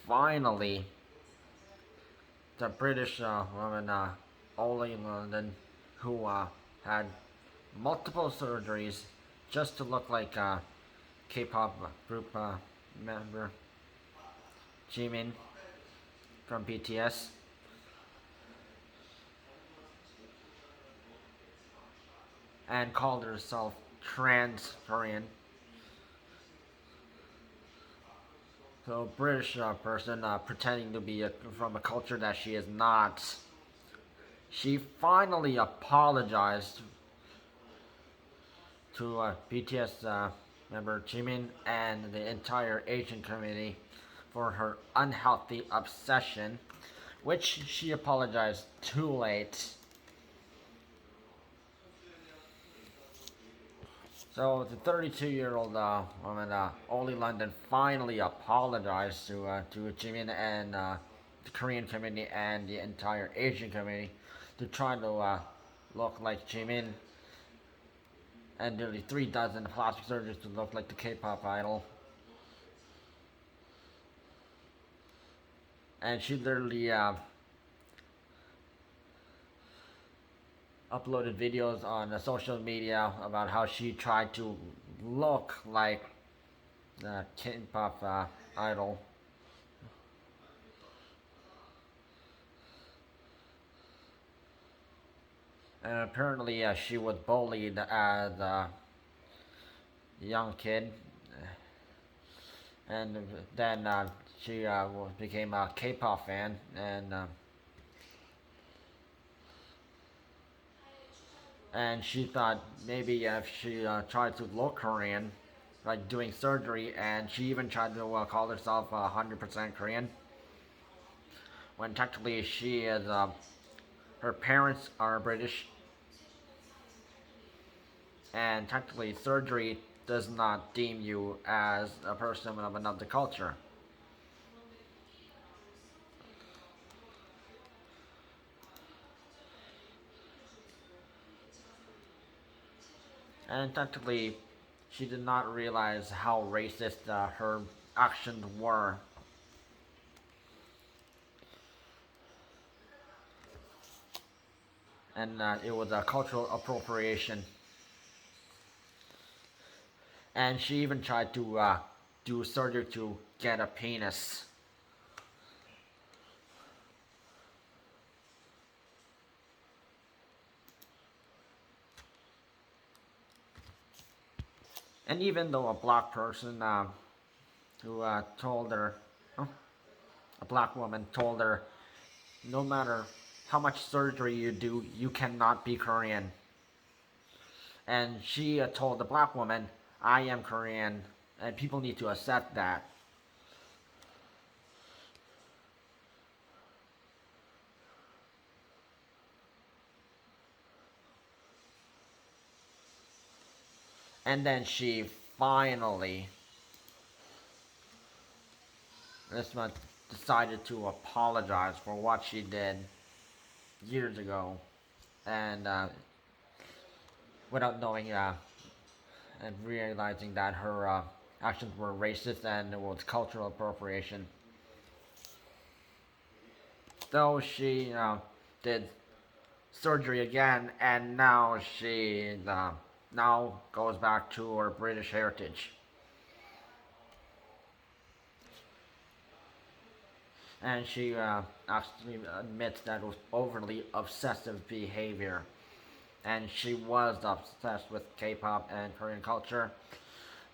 finally, the British woman, Ollie London, who had multiple surgeries just to look like K-pop group member Jimin from BTS, and called herself trans Korean. So, British person pretending to be from a culture that she is not. She finally apologized to BTS member Jimin and the entire Asian community for her unhealthy obsession, which she apologized too late. So the 32-year-old woman, Oli London, finally apologized to Jimin and the Korean community and the entire Asian community to try to look like Jimin, and nearly 3 dozen plastic surgeries to look like the K-pop idol. And she literally uploaded videos on social media about how she tried to look like the K-pop idol. And apparently, she was bullied as a young kid, and then she became a K-pop fan, and she thought maybe if she tried to look Korean, like doing surgery, and she even tried to call herself 100% Korean, when technically she is. Her parents are British, and technically surgery does not deem you as a person of another culture. And technically, she did not realize how racist her actions were. And it was a cultural appropriation. And she even tried to do surgery to get a penis. And even though a black person who told her, oh, a black woman told her, no matter how much surgery you do, you cannot be Korean. And she told the black woman, I am Korean, and people need to accept that. And then she finally, this month, decided to apologize for what she did years ago, and without knowing and realizing that her actions were racist and it was cultural appropriation. Though she did surgery again, and now she now goes back to her British heritage. And she actually admits that it was overly obsessive behavior. And she was obsessed with K-pop and Korean culture,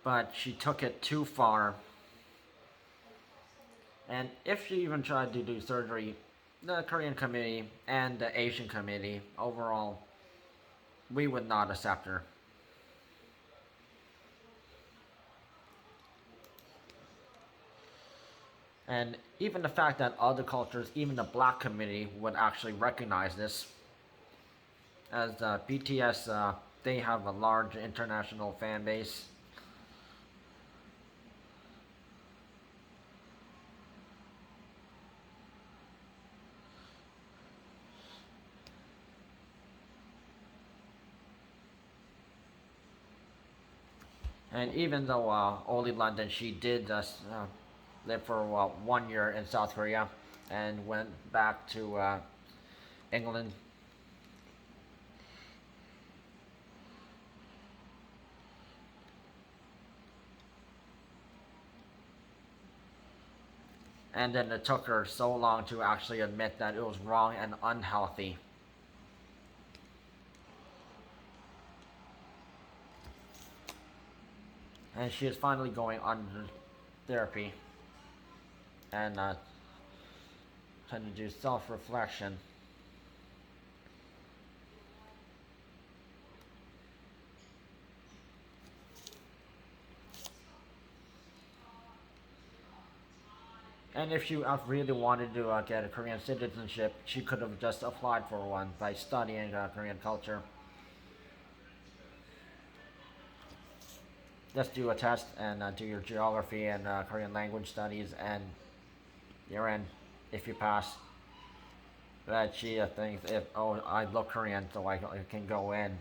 but she took it too far. And if she even tried to do surgery, the Korean community and the Asian community overall, we would not accept her. And even the fact that other cultures, even the black community, would actually recognize this, as BTS, they have a large international fan base. And even though Oli London, she did lived for 1 year in South Korea, and went back to England. And then it took her so long to actually admit that it was wrong and unhealthy. And she is finally going under therapy and trying to do self reflection. And if she really wanted to get a Korean citizenship, she could have just applied for one by studying Korean culture. Just do a test and do your geography and Korean language studies, and you're in. If you pass, that she thinks if I look Korean, so I can go in,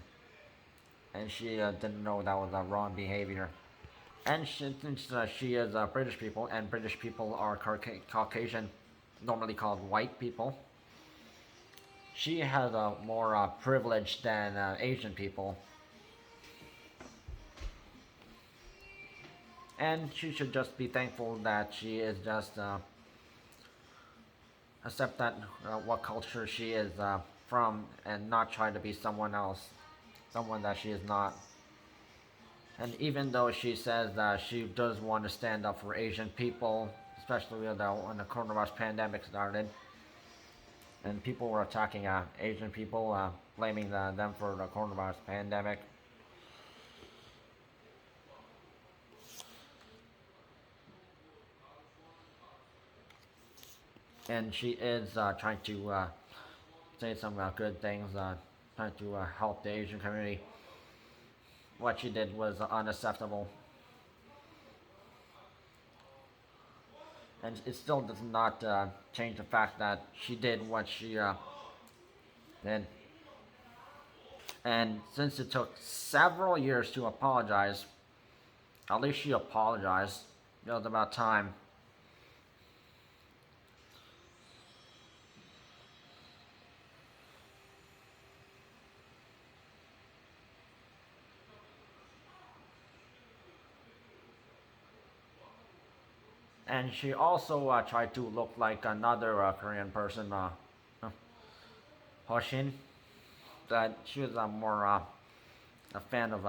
and she didn't know that was wrong behavior. And since she is British people, and British people are Caucasian, normally called white people, she has more privilege than Asian people. And she should just be thankful that she is just accept that what culture she is from, and not try to be someone else, someone that she is not. And even though she says that she does want to stand up for Asian people, especially when the coronavirus pandemic started, and people were attacking Asian people, blaming them for the coronavirus pandemic. And she is trying to say some good things, trying to help the Asian community. What she did was unacceptable. And it still does not change the fact that she did what she did. And since it took several years to apologize, at least she apologized. It was about time. And she also tried to look like another Korean person, Hoshin. That she was more a fan of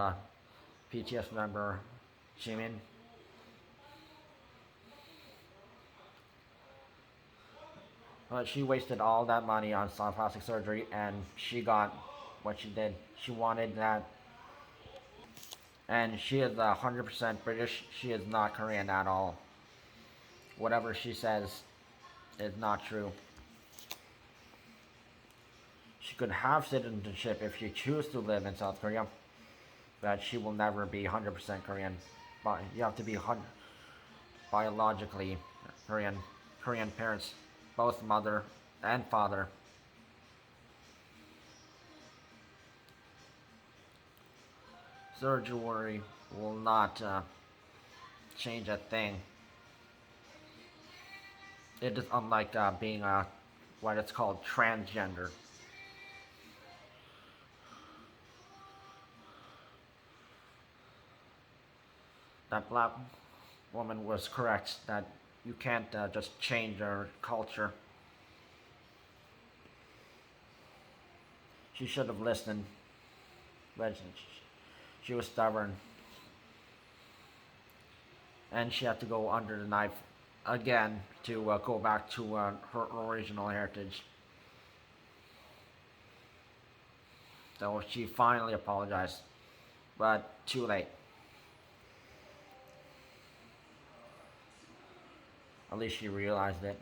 BTS member Jimin. But she wasted all that money on plastic surgery, and she got what she did. She wanted that. And she is 100% British. She is not Korean at all. Whatever she says is not true. She could have citizenship if she chooses to live in South Korea, but she will never be 100% Korean. But you have to be biologically Korean. Korean parents, both mother and father. Surgery will not change a thing. It is unlike being what it's called transgender. That black woman was correct that you can't just change her culture. She should have listened, but she was stubborn, and she had to go under the knife again to go back to her original heritage. So she finally apologized, but too late. At least she realized it.